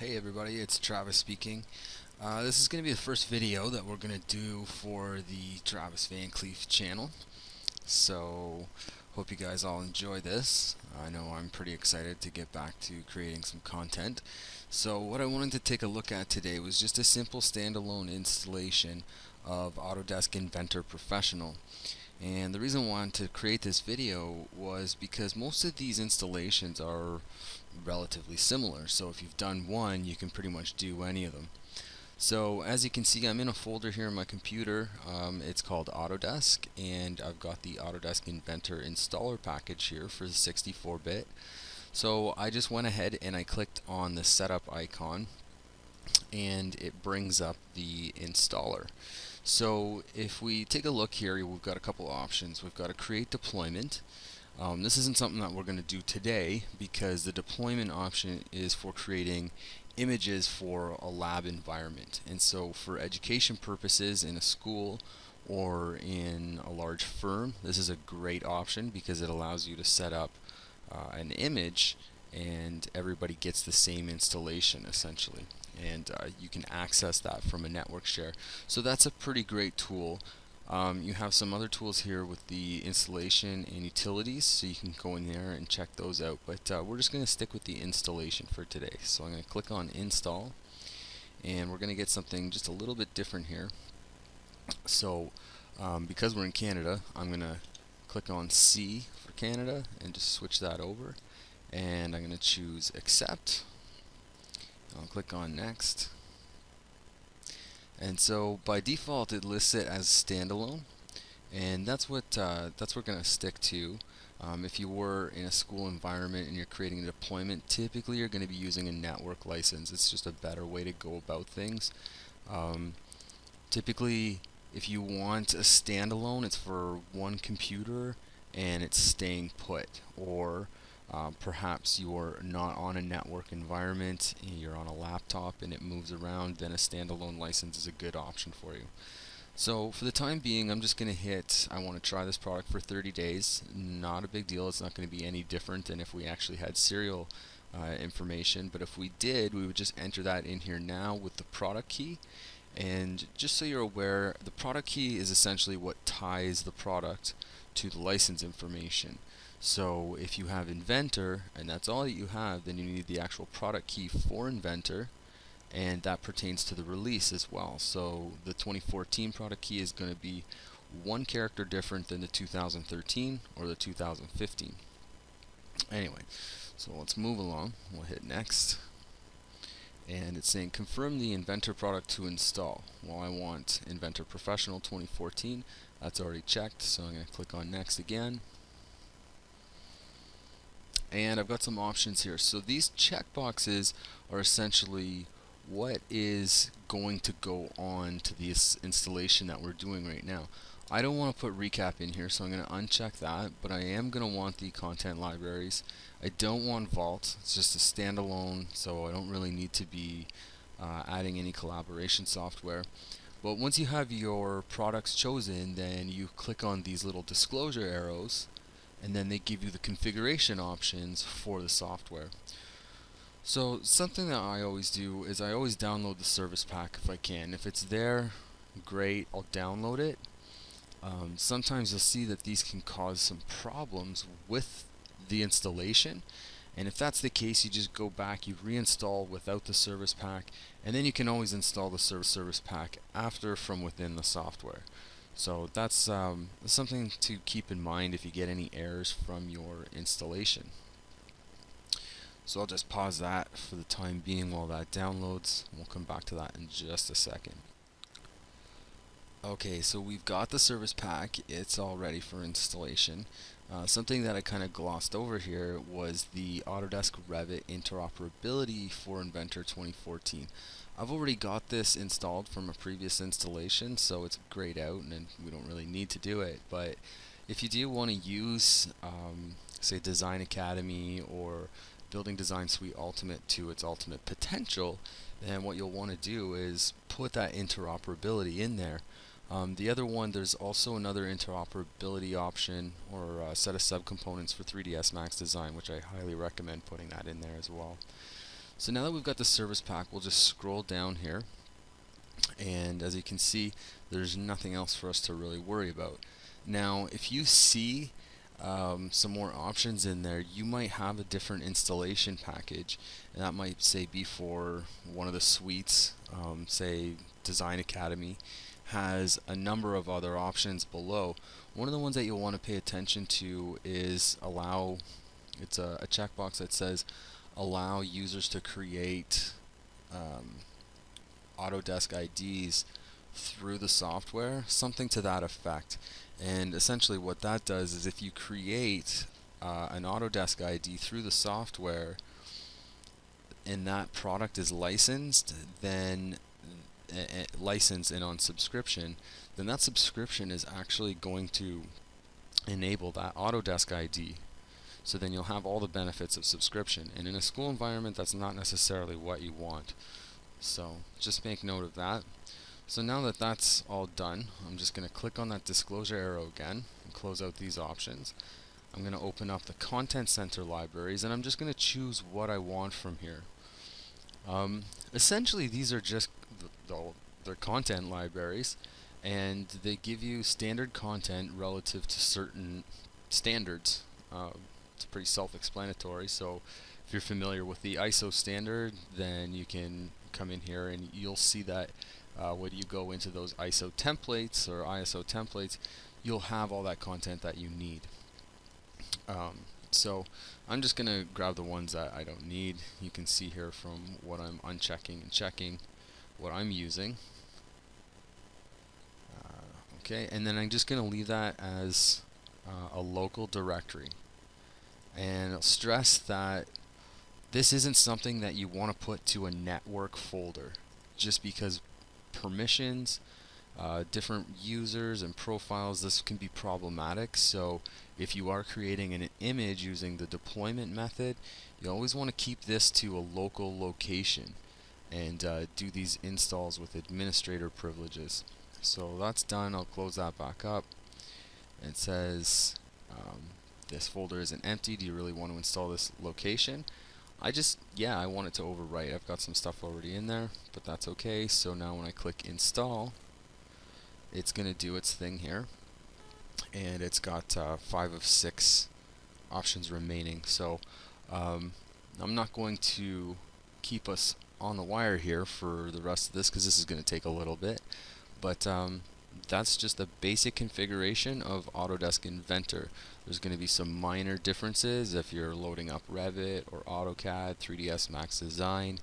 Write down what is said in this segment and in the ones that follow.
Hey everybody, it's Travis speaking. This is going to be the first video that we're going to do for the Travis Van Cleef channel. So, hope you guys all enjoy this. I know I'm pretty excited to get back to creating some content. So what I wanted to take a look at today was just a simple standalone installation of Autodesk Inventor Professional. And the reason I wanted to create this video was because most of these installations are relatively similar. So if you've done one, you can pretty much do any of them. So as you can see, I'm in a folder here on my computer. It's called Autodesk, and I've got the Autodesk Inventor installer package here for the 64-bit. So I just went ahead and I clicked on the setup icon, and it brings up the installer. So if we take a look here, we've got a couple options. We've got a create deployment. This isn't something that we're going to do today because the deployment option is for creating images for a lab environment. And so for education purposes in a school or in a large firm, this is a great option because it allows you to set up an image and everybody gets the same installation essentially. And you can access that from a network share. So that's a pretty great tool. You have some other tools here with the installation and utilities, so you can go in there and check those out. But we're just going to stick with the installation for today. So I'm going to click on install, and we're going to get something just a little bit different here. So because we're in Canada, I'm going to click on C for Canada and just switch that over. And I'm going to choose accept. I'll click on next. And so by default it lists it as standalone, and that's what we're going to stick to. If you were in a school environment and you're creating a deployment, typically you're going to be using a network license. It's just a better way to go about things. Typically, if you want a standalone, it's for one computer and it's staying put, or perhaps you're not on a network environment, you're on a laptop and it moves around, then a standalone license is a good option for you. So for the time being, I'm just going to hit, I want to try this product for 30 days. Not a big deal, it's not going to be any different than if we actually had serial information, but if we did, we would just enter that in here now with the product key. And just so you're aware, the product key is essentially what ties the product to the license information. So if you have Inventor and that's all that you have, then you need the actual product key for Inventor, and that pertains to the release as well. So the 2014 product key is going to be one character different than the 2013 or the 2015. Anyway, so let's move along. We'll hit next. And it's saying confirm the Inventor product to install. Well, I want Inventor Professional 2014. That's already checked, so I'm going to click on next again. And I've got some options here. So these checkboxes are essentially what is going to go on to this installation that we're doing right now. I don't want to put recap in here, so I'm going to uncheck that, but I am going to want the content libraries. I don't want Vault, it's just a standalone, so I don't really need to be adding any collaboration software. But once you have your products chosen, then you click on these little disclosure arrows, and then they give you the configuration options for the software. So something that I always do is I always download the service pack if I can. If it's there, great, I'll download it. Sometimes you'll see that these can cause some problems with the installation, and if that's the case, you just go back, you reinstall without the service pack, and then you can always install the service pack after from within the software. So that's something to keep in mind if you get any errors from your installation. So I'll just pause that for the time being while that downloads. We'll come back to that in just a second. Okay, so we've got the service pack. It's all ready for installation. Something that I kind of glossed over here was the Autodesk Revit Interoperability for Inventor 2014. I've already got this installed from a previous installation, so it's grayed out and we don't really need to do it. But if you do want to use, say, Design Academy or Building Design Suite Ultimate to its ultimate potential, then what you'll want to do is put that interoperability in there. The other one, there's also another interoperability option or set of subcomponents for 3ds Max Design, which I highly recommend putting that in there as well. So now that we've got the service pack, we'll just scroll down here, and as you can see, there's nothing else for us to really worry about. Now if you see some more options in there, you might have a different installation package, and that might say be for one of the suites. Say Design Academy has a number of other options below. One of the ones that you'll want to pay attention to is allow. It's a checkbox that says allow users to create Autodesk IDs through the software, something to that effect. And essentially what that does is if you create an Autodesk ID through the software and that product is licensed, then licensed and on subscription, then that subscription is actually going to enable that Autodesk ID. So then you'll have all the benefits of subscription, and in a school environment that's not necessarily what you want. So just make note of that. So now that that's all done, I'm just going to click on that disclosure arrow again and close out these options. I'm going to open up the Content Center libraries, and I'm just going to choose what I want from here. Essentially these are just they're content libraries, and they give you standard content relative to certain standards. It's pretty self-explanatory, so if you're familiar with the ISO standard, then you can come in here and you'll see that when you go into those ISO templates or ISO templates, you'll have all that content that you need. So I'm just going to grab the ones that I don't need. You can see here from what I'm unchecking and checking what I'm using. Okay, and then I'm just going to leave that as a local directory. And I'll stress that this isn't something that you want to put to a network folder, just because permissions, different users and profiles, this can be problematic. So if you are creating an image using the deployment method, you always want to keep this to a local location and do these installs with administrator privileges. So that's done. I'll close that back up. It says this folder isn't empty. Do you really want to install this location? I want it to overwrite. I've got some stuff already in there, but that's okay. So now when I click install, it's going to do its thing here, and it's got 5 of 6 options remaining. So I'm not going to keep us on the wire here for the rest of this, because this is going to take a little bit, but that's just the basic configuration of Autodesk Inventor. There's going to be some minor differences if you're loading up Revit or AutoCAD, 3ds Max Design,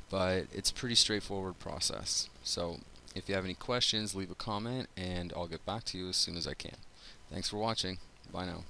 but it's a pretty straightforward process. So if you have any questions, leave a comment and I'll get back to you as soon as I can. Thanks for watching. Bye now.